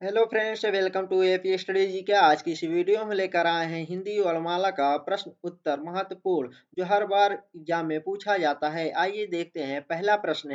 Hello friends, welcome to AP study G K. आज की इस वीडियो में लेकर आए हैं हिंदी वर्णमाला का प्रश्न उत्तर महत्वपूर्ण, जो हर बार एग्जाम में पूछा जाता है। आइए देखते हैं। पहला प्रश्न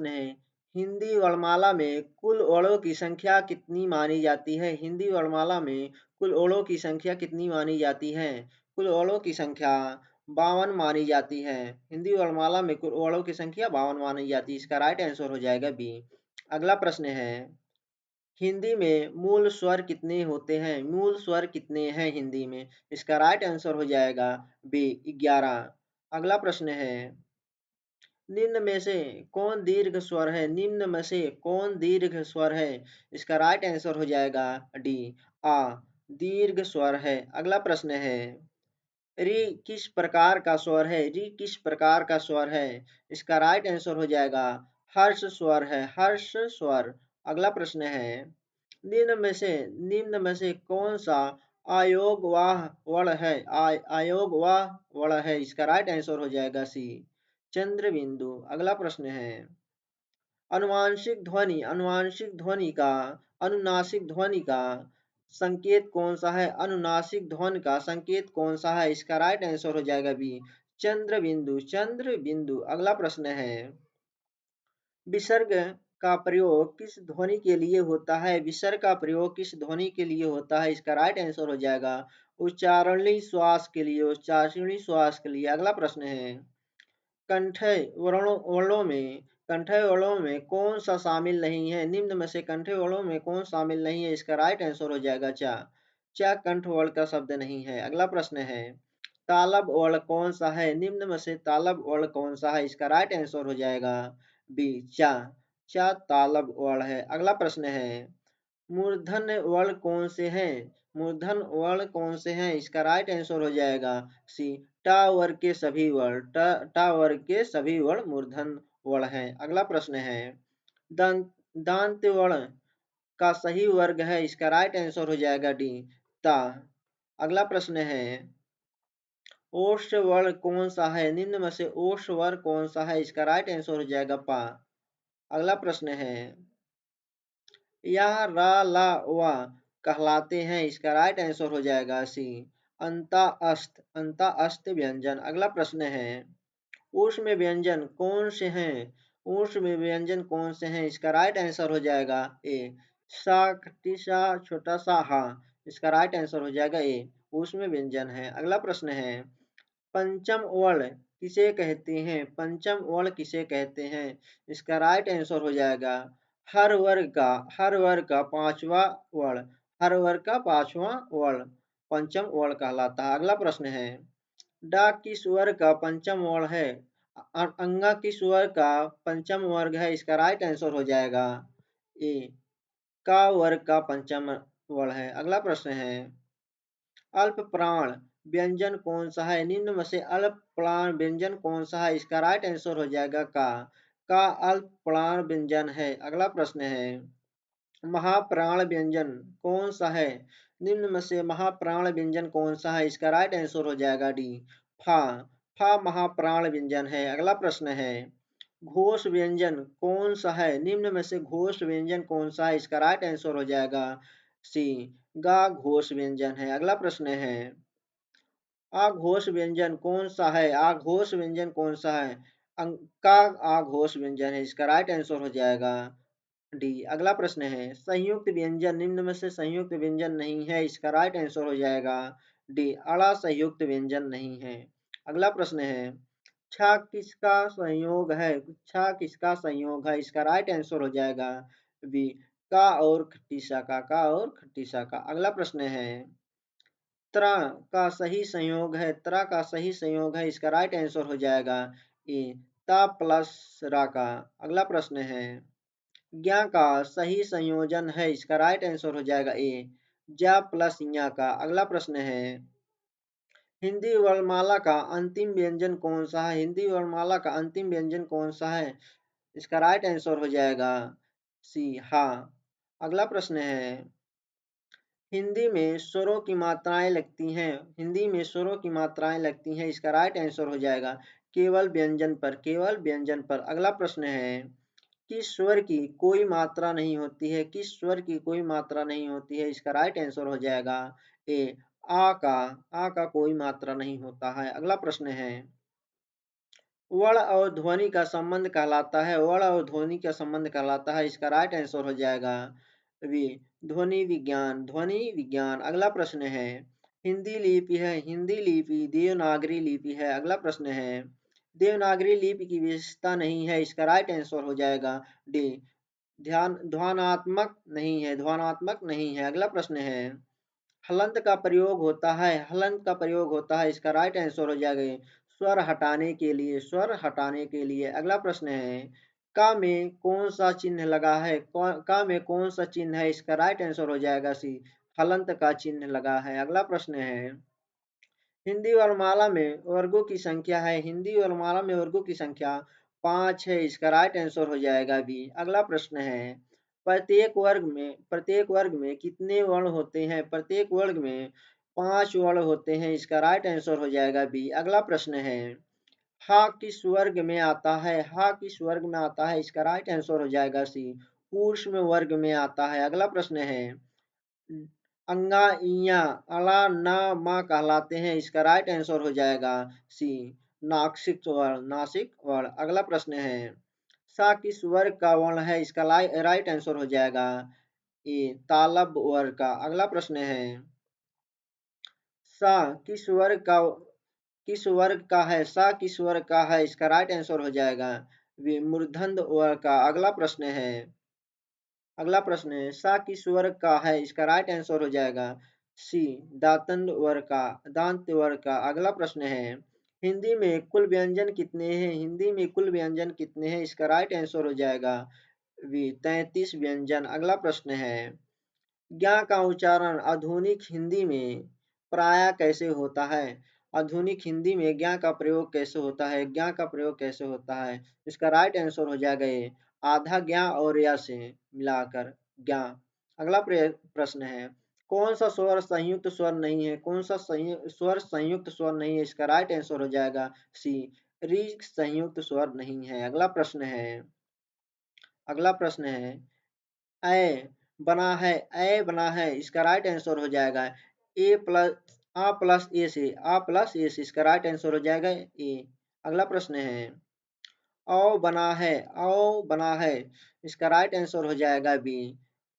है हिंदी वर्णमाला में कुल वर्णों की संख्या कितनी मानी जाती है। हिंदी वर्णमाला में कुल वर्णों की संख्या कितनी मानी जाती है। कुल वर्णों की संख्या 52 मानी जाती है। हिंदी वर्णमाला में कुल वर्णों की संख्या 52 मानी जाती है। इसका राइट आंसर हो जाएगा बी। अगला प्रश्न है हिंदी में मूल स्वर कितने होते हैं। मूल स्वर कितने हैं हिंदी में। इसका राइट आंसर हो जाएगा बी 11। अगला प्रश्न है निम्न में से कौन दीर्घ स्वर है। निम्न में से कौन दीर्घ स्वर है। इसका राइट आंसर हो जाएगा डी आ दीर्घ स्वर है। अगला प्रश्न है री किस प्रकार का स्वर है। री किस प्रकार का स्वर है। इसका राइट आंसर हो जाएगा हर्ष स्वर है। हर्ष स्वर। अगला प्रश्न है निम्न में से कौन सा अयोगवाह वर्ण है। अयोगवाह वर्ण है। इसका राइट आंसर हो जाएगा सी चंद्र बिंदु। अगला प्रश्न है अनुनासिक ध्वनि का अनुनासिक ध्वनि का संकेत कौन सा है। अनुनासिक ध्वनि का संकेत कौन सा है। इसका राइट आंसर हो जाएगा बी चंद्र बिंदु। चंद्र बिंदु। अगला प्रश्न है विसर्ग का प्रयोग किस ध्वनि के लिए होता है। विसर्ग का प्रयोग किस ध्वनि के लिए होता है। इसका राइट आंसर हो जाएगा उच्चारणीय श्वास के लिए। उच्चारणीय श्वास के लिए। अगला प्रश्न है कंठय वर्णों में कौन सा शामिल नहीं है। निम्न में से कंठय वर्णों में कौन शामिल नहीं है। इसका राइट आंसर हो जाएगा चा। चा कंठ वर्ण का शब्द नहीं है। अगला प्रश्न है तालब वर्ण कौन सा है। निम्न में से तालब वर्ण कौन सा है। इसका राइट आंसर हो जाएगा बी चा। चा तालब वर्ण है। अगला प्रश्न है मूर्धन्य वर्ण कौन से हैं। मूर्धन्य वर्ण कौन से हैं। इसका राइट आंसर हो जाएगा सी टा वर्ग के सभी वर्ण। टा वर्ग के सभी वर्ण मूर्धन्य वर्ण हैं। अगला प्रश्न है दंत दांत वर्ण का सही वर्ग है। इसका राइट आंसर हो जाएगा डी ता। अगला प्रश्न है ओष्ठ वर्ण कौन सा है। निम्न में से ओष्ठ वर्ण कौन सा है। इसका राइट आंसर हो जाएगा पा। अगला प्रश्न है यह रा ला वा कहलाते हैं। इसका राइट आंसर हो जाएगा सी अंता अस्त व्यंजन। अगला प्रश्न है ऊष्म व्यंजन कौन से हैं। ऊष्म व्यंजन कौन से हैं। इसका राइट आंसर हो जाएगा ए सा खट्टी सा छोटा सा हा। इसका राइट आंसर हो जाएगा ए ऊष्म व्यंजन है। अगला प्रश्न है पंचम वर्ण किसे कहते हैं। पंचम वर्ण किसे कहते हैं। इसका राइट आंसर हो जाएगा हर वर्ग का पांचवा वर्ण। हर वर्ग का पांचवा वर्ण पंचम वर्ण कहलाता है। अगला प्रश्न है डा किस वर्ग का पंचम वर्ण है। अंगा किस वर्ग का पंचम वर्ग है। इसका राइट आंसर हो जाएगा ए का वर्ग का पंचम वर्ण है। अगला प्रश्न है अल्प प्राण व्यंजन कौन सा है। निम्न में से अल्प प्राण व्यंजन कौन सा है। इसका राइट आंसर हो जाएगा का अल्प प्राण व्यंजन है। अगला प्रश्न है महाप्राण व्यंजन कौन सा है। निम्न में से महाप्राण व्यंजन कौन सा है। इसका राइट आंसर हो जाएगा डी फा। फा महाप्राण व्यंजन है। अगला प्रश्न है घोष व्यंजन कौन सा है। निम्न में से घोष व्यंजन कौन सा है। इसका राइट आंसर हो जाएगा सी गा घोष व्यंजन है। अगला प्रश्न है आघोष व्यंजन कौन सा है। आघोष व्यंजन कौन सा है। का आघोष व्यंजन है। इसका राइट आंसर हो जाएगा डी। अगला प्रश्न है संयुक्त व्यंजन निम्न में से संयुक्त व्यंजन नहीं है। इसका राइट आंसर हो जाएगा डी अड़ा संयुक्त व्यंजन नहीं है। अगला प्रश्न है छा किसका संयोग है। छा किसका संयोग है। इसका राइट आंसर हो जाएगा बी का और खट्टी शाखा। का और खट्टी शाखा। अगला प्रश्न है त्रा का सही संयोग है। त्रा का सही संयोग है। इसका राइट आंसर हो जाएगा ए ता प्लस रा का। अगला प्रश्न है ज्ञा का सही संयोजन है। इसका राइट आंसर हो जाएगा ए जा प्लस ञा का। अगला प्रश्न है हिंदी वर्णमाला का अंतिम व्यंजन कौन सा है। हिंदी वर्णमाला का अंतिम व्यंजन कौन सा है। इसका राइट आंसर हो जाएगा सी हा। अगला प्रश्न है हिंदी में स्वरों की मात्राएं लगती हैं। हिंदी में स्वरों की मात्राएं लगती हैं। इसका राइट आंसर हो जाएगा केवल व्यंजन पर। केवल व्यंजन पर। अगला प्रश्न है किस स्वर की कोई मात्रा नहीं होती है? किस स्वर की कोई मात्रा नहीं होती है? इसका राइट आंसर हो जाएगा ए आ का कोई मात्रा नहीं होता है। अगला प्रश्न है, वर्ण और ध्वनि का संबंध कहलाता है, वर्ण और ध्वनि का संबंध कहलाता है। इसका राइट आंसर हो जाएगा बी ध्वनि विज्ञान, ध्वनि विज्ञान। अगला प्रश्न है, हिंदी लिपि है, हिंदी लिपि देवनागरी लिपि है। अगला प्रश्न है, देवनागरी लिपि की विशेषता नहीं है। इसका राइट आंसर हो जाएगा डी ध्वनात्मक नहीं है, ध्वनात्मक नहीं है। अगला प्रश्न है, हलंत का प्रयोग होता है, हलंत का प्रयोग होता है। इसका राइट आंसर हो जाएगा स्वर हटाने के लिए, स्वर हटाने के लिए। अगला प्रश्न है, का में कौन सा चिन्ह लगा है? का में कौन सा चिन्ह है? इसका राइट आंसर हो जाएगा सी हलंत का चिन्ह लगा है। अगला प्रश्न है, हिंदी वर्णमाला में वर्गों की संख्या है, हिंदी वर्णमाला में वर्गों की संख्या 5 है। इसका राइट आंसर हो जाएगा बी। अगला प्रश्न है, प्रत्येक वर्ग में कितने वर्ण होते हैं? प्रत्येक वर्ग में 5 वर्ण होते हैं। इसका राइट आंसर हो जाएगा बी। अगला प्रश्न है, हा किस वर्ग में आता है? हा किस वर्ग में आता है? इसका राइट आंसर हो जाएगा सी पुरुष वर्ग में आता है। अगला प्रश्न है, अंगा इया अला न मा कहलाते हैं। इसका राइट आंसर हो जाएगा सी नासिक वर्ण, नासिक वर्ण। अगला प्रश्न है, सा किस वर्ग का वर्ण है? इसका राइट आंसर हो जाएगा ए तालब वर्ग का। अगला प्रश्न है, सा किस वर्ग का है? सा किस वर्ग का है? इसका राइट आंसर हो जाएगा वे मूर्धन्य वर्ग का। अगला प्रश्न है, सा किस वर्ग का है? इसका राइट आंसर हो जाएगा सी दांतन वर्ग का, दांत वर्ग का। अगला प्रश्न है, हिंदी में कुल व्यंजन कितने हैं? हिंदी में कुल व्यंजन कितने हैं? इसका राइट आंसर हो जाएगा वी 33 व्यंजन। अगला प्रश्न है, ज्ञ का उच्चारण आधुनिक हिंदी में प्राय कैसे होता है? आधुनिक हिंदी में ज्ञ का प्रयोग कैसे होता है? ज्ञ का प्रयोग कैसे होता है? इसका राइट आंसर हो जाएगा ये आधा ज्ञ और या से मिलाकर ज्ञ। अगला प्रश्न है, कौन सा स्वर संयुक्त स्वर नहीं है? कौन सा स्वर संयुक्त स्वर नहीं है? इसका राइट आंसर हो जाएगा सी री संयुक्त स्वर नहीं है। अगला प्रश्न है, ए बना है। इसका राइट आंसर हो जाएगा ए प्लस प्लस ए से इसका राइट आंसर हो जाएगा ए। अगला प्रश्न है, औ बना है। इसका राइट आंसर हो जाएगा बी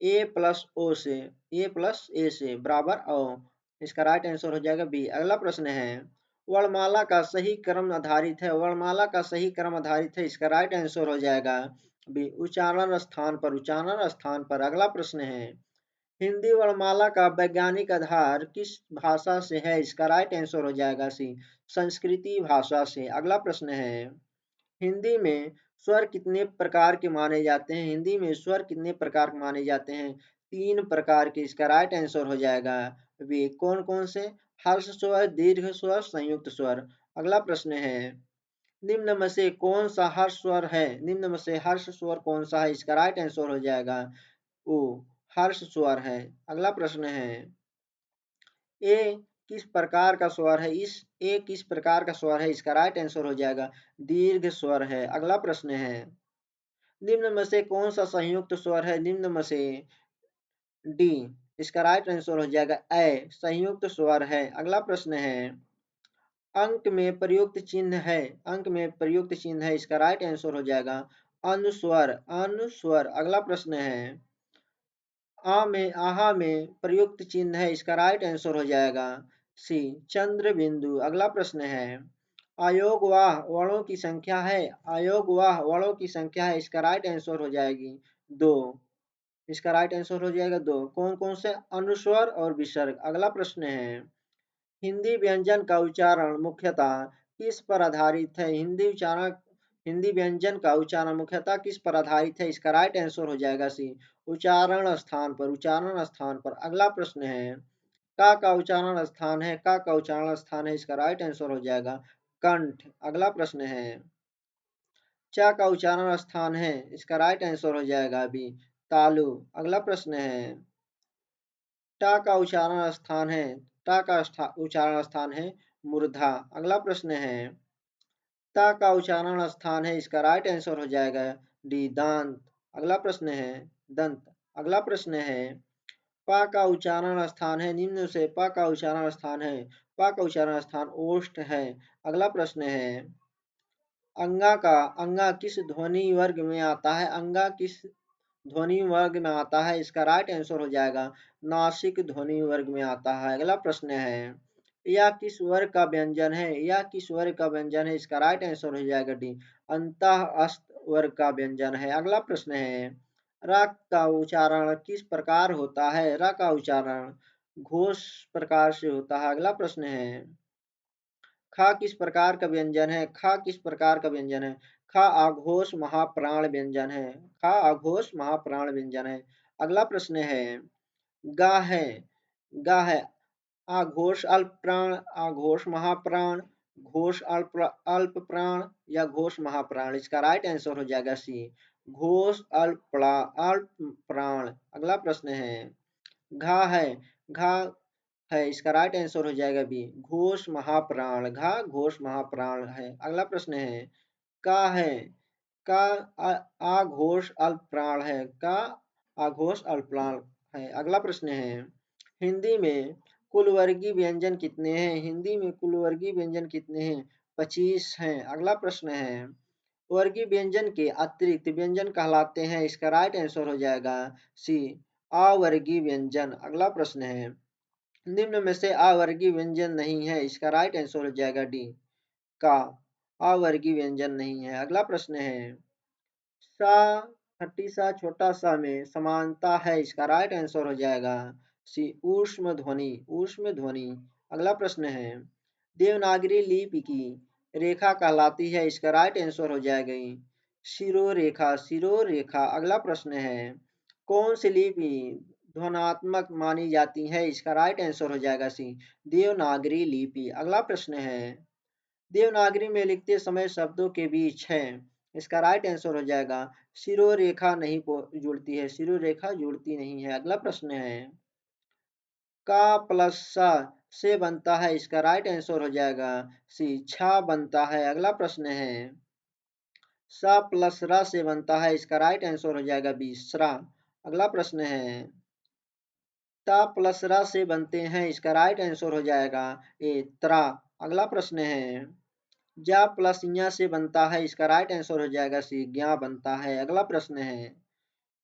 ए प्लस ओ से, ए प्लस ए से बराबर औ। इसका राइट आंसर हो जाएगा बी। अगला प्रश्न है, वर्णमाला का सही क्रम आधारित है, वर्णमाला का सही क्रम आधारित है। इसका राइट आंसर हो जाएगा बी उच्चारण स्थान पर, उच्चारण स्थान पर। अगला प्रश्न है, हिंदी वर्णमाला का वैज्ञानिक आधार किस भाषा से है? इसका राइट आंसर हो जाएगा सी संस्कृति भाषा से। अगला प्रश्न है, हिंदी में स्वर कितने प्रकार के माने जाते हैं? हिंदी में स्वर कितने प्रकार के माने जाते हैं? 3 प्रकार के। इसका राइट आंसर हो जाएगा वे कौन कौन से? हर्ष स्वर, दीर्घ स्वर, संयुक्त स्वर। अगला प्रश्न है, निम्न में से कौन सा हर्ष स्वर है? निम्न में से हर्ष स्वर कौन सा है? इसका राइट आंसर हो जाएगा ओ हर्ष स्वर है। अगला प्रश्न है, ए किस प्रकार का स्वर है? ए किस प्रकार का स्वर है? इसका राइट आंसर हो जाएगा दीर्घ स्वर है। अगला प्रश्न है, निम्न में से कौन सा संयुक्त स्वर है? निम्न में से डी। इसका राइट आंसर हो जाएगा ए संयुक्त स्वर है। अगला प्रश्न है, अंक में प्रयुक्त चिन्ह है, अंक में प्रयुक्त चिन्ह है। इसका राइट आंसर हो जाएगा अनुस्वर, अनुस्वर। अगला प्रश्न है, आहा में प्रयुक्त चिन्ह है। इसका राइट आंसर हो जाएगा सी चंद्र बिंदु। अगला प्रश्न है, अयोगवाह वर्णों की संख्या है, अयोगवाह वर्णों की संख्या है। इसका राइट आंसर हो जाएगी 2। इसका राइट आंसर हो जाएगा 2। कौन कौन से? अनुस्वर और विसर्ग। अगला प्रश्न है, हिंदी व्यंजन का उच्चारण मुख्यतः किस पर आधारित है? हिंदी व्यंजन का उच्चारण मुख्यतः किस पर आधारित है? इसका राइट आंसर हो जाएगा सी उच्चारण स्थान पर, उच्चारण स्थान पर। अगला प्रश्न है, का उच्चारण स्थान है, का उच्चारण स्थान है। इसका राइट आंसर हो जाएगा कंठ। अगला प्रश्न है, चा का उच्चारण स्थान है। इसका राइट आंसर हो जाएगा अभी तालु। अगला प्रश्न है, टा का उच्चारण स्थान है, टा का उच्चारण स्थान है मूर्धा। अगला प्रश्न है, ता का उच्चारण स्थान है। इसका राइट आंसर हो जाएगा डी दांत। अगला प्रश्न है दंत। अगला प्रश्न है पा का उच्चारण स्थान है निम्न से पा का उच्चारण स्थान है। पा का उच्चारण स्थान ओष्ठ है। अगला प्रश्न है अंगा किस ध्वनि वर्ग में आता है। अंगा किस ध्वनि वर्ग में आता है। इसका राइट आंसर हो जाएगा नासिक ध्वनि वर्ग में आता है। अगला प्रश्न है यह किस वर्ग का व्यंजन है। यह किस वर्ग का व्यंजन है। इसका राइट आंसर हो जाएगा डी अंतः अस्त वर्ग का व्यंजन है। अगला प्रश्न है र का उच्चारण किस प्रकार होता है। र का उच्चारण घोष प्रकार से होता है। अगला प्रश्न है ख किस प्रकार का व्यंजन है। ख किस प्रकार का व्यंजन है। ख आघोष महाप्राण व्यंजन है। ख आघोष महाप्राण व्यंजन है। अगला प्रश्न है ग है ग है आघोष अल्प प्राण आघोष महाप्राण घोष अल्प प्राण या घोष महाप्राण। इसका राइट आंसर हो जाएगा सी घोष अल्प प्राण। अगला प्रश्न है घा है घा है। इसका राइट आंसर हो जाएगा बी घोष महाप्राण। घा घोष महाप्राण है। अगला प्रश्न है का है का आघोष अल्प प्राण है। का आघोष अल्प प्राण है। अगला प्रश्न है हिंदी में कुल वर्गीय व्यंजन कितने हैं। हिंदी में कुल वर्गीय व्यंजन कितने हैं 25 हैं। अगला प्रश्न है वर्गीय व्यंजन के अतिरिक्त व्यंजन कहलाते हैं। इसका राइट आंसर हो जाएगा सी अवर्गीय व्यंजन। अगला प्रश्न है निम्न में से अवर्गीय व्यंजन नहीं है। इसका राइट आंसर हो जाएगा डी का अवर्गीय व्यंजन नहीं है। अगला प्रश्न है सा खट्टी सा छोटा सा में समानता है। इसका राइट आंसर हो जाएगा सी ऊष्म ध्वनि ऊष्म ध्वनि। अगला प्रश्न है देवनागरी लिपि की रेखा कहलाती है। इसका राइट आंसर हो जाएगा शिरोरेखा शिरोरेखा। अगला प्रश्न है कौन सी लिपि ध्वनात्मक मानी जाती है। इसका राइट आंसर हो जाएगा सी देवनागरी लिपि। अगला प्रश्न है देवनागरी में लिखते समय शब्दों के बीच है। इसका राइट आंसर हो जाएगा शिरोरेखा नहीं जुड़ती है शिरोरेखा जुड़ती नहीं है। अगला प्रश्न है का प्लस सा से बनता है। इसका राइट आंसर हो जाएगा सी छा बनता है। अगला प्रश्न है सा प्लस रा से बनता है। इसका राइट आंसर हो जाएगा बी सरा। अगला प्रश्न है ता प्लस रा से बनते हैं। इसका राइट आंसर हो जाएगा ए त्रा। अगला प्रश्न है जा प्लस या से बनता है। इसका राइट आंसर हो जाएगा सी ज्ञा बनता है। अगला प्रश्न है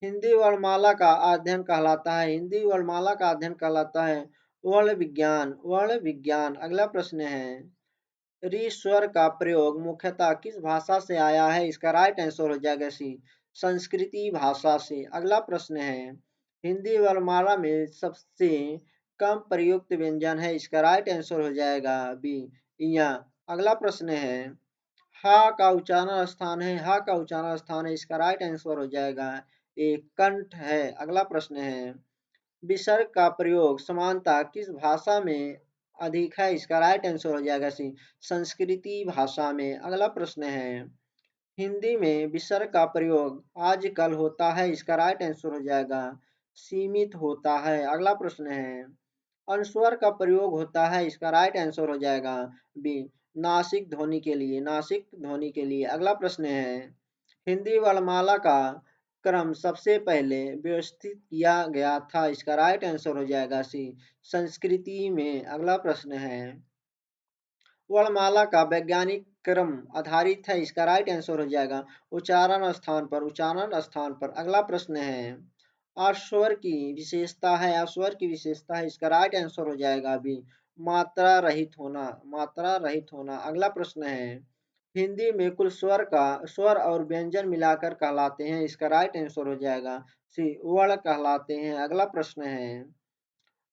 हिंदी वर्णमाला का अध्ययन कहलाता है। हिंदी वर्णमाला का अध्ययन कहलाता है वर्ण विज्ञान वर्ण विज्ञान। अगला प्रश्न है री स्वर का प्रयोग मुख्यतः किस भाषा से आया है। इसका राइट आंसर हो जाएगा सी संस्कृति भाषा से। अगला प्रश्न है हिंदी वर्णमाला में सबसे कम प्रयुक्त व्यंजन है। इसका राइट आंसर हो जाएगा बी या। अगला प्रश्न है हा का उच्चारण स्थान है। हा का उच्चारण स्थान है। इसका राइट आंसर हो जाएगा ए कंठ है। अगला प्रश्न है विसर्ग का प्रयोग समानता किस भाषा में अधिक है। इसका राइट आंसर हो जाएगा सी संस्कृति भाषा में। अगला प्रश्न है हिंदी में विसर्ग का प्रयोग आजकल होता है। इसका राइट आंसर हो जाएगा सीमित होता है। अगला प्रश्न है अनुस्वर का प्रयोग होता है। इसका राइट आंसर हो जाएगा बी नासिक ध्वनि के लिए नासिक ध्वनि के लिए। अगला प्रश्न है हिंदी वर्णमाला का क्रम सबसे पहले व्यवस्थित किया गया था। इसका राइट आंसर हो जाएगा सी संस्कृति में। अगला प्रश्न है वर्णमाला का वैज्ञानिक क्रम आधारित है। इसका राइट आंसर हो जाएगा उच्चारण स्थान पर उच्चारण स्थान पर। अगला प्रश्न है अस्वर की विशेषता है। अस्वर की विशेषता है। इसका राइट आंसर हो जाएगा अभी मात्रा रहित होना मात्रा रहित होना। अगला प्रश्न है हिंदी में कुल स्वर और व्यंजन मिलाकर कहलाते हैं। इसका राइट आंसर हो जाएगा सी वर्ण कहलाते हैं। अगला प्रश्न है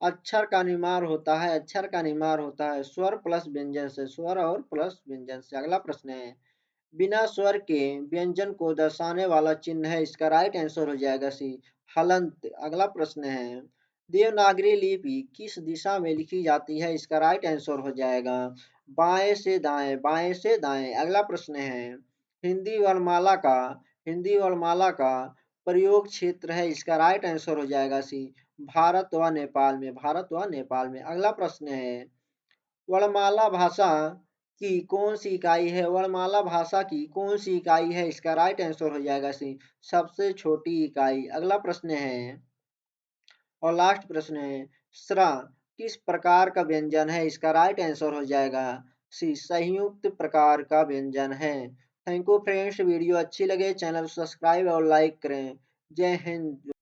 अक्षर का निर्माण होता है। अक्षर का निर्माण होता है स्वर प्लस व्यंजन से स्वर और प्लस व्यंजन से। अगला प्रश्न है बिना स्वर के व्यंजन को दर्शाने वाला चिन्ह है। इसका राइट आंसर हो जाएगा सी हलंत। अगला प्रश्न है देवनागरी लिपि किस दिशा में लिखी जाती है। इसका राइट आंसर हो जाएगा बाएं से दाएं बाएं से दाएं। अगला प्रश्न है हिंदी वर्णमाला का हिंदी वर्णमाला का प्रयोग क्षेत्र है। इसका राइट आंसर हो जाएगा सी भारत व नेपाल में भारत व नेपाल में। अगला प्रश्न है वर्णमाला भाषा की कौन सी इकाई है? वर्णमाला भाषा की कौन सी इकाई है? इसका राइट आंसर हो जाएगा सी, सबसे छोटी इकाई। अगला प्रश्न है और लास्ट प्रश्न है, श्रा किस प्रकार का व्यंजन है? इसका राइट आंसर हो जाएगा सी, संयुक्त प्रकार का व्यंजन है। थैंक यू फ्रेंड्स, वीडियो अच्छी लगे चैनल सब्सक्राइब और लाइक करें। जय हिंद।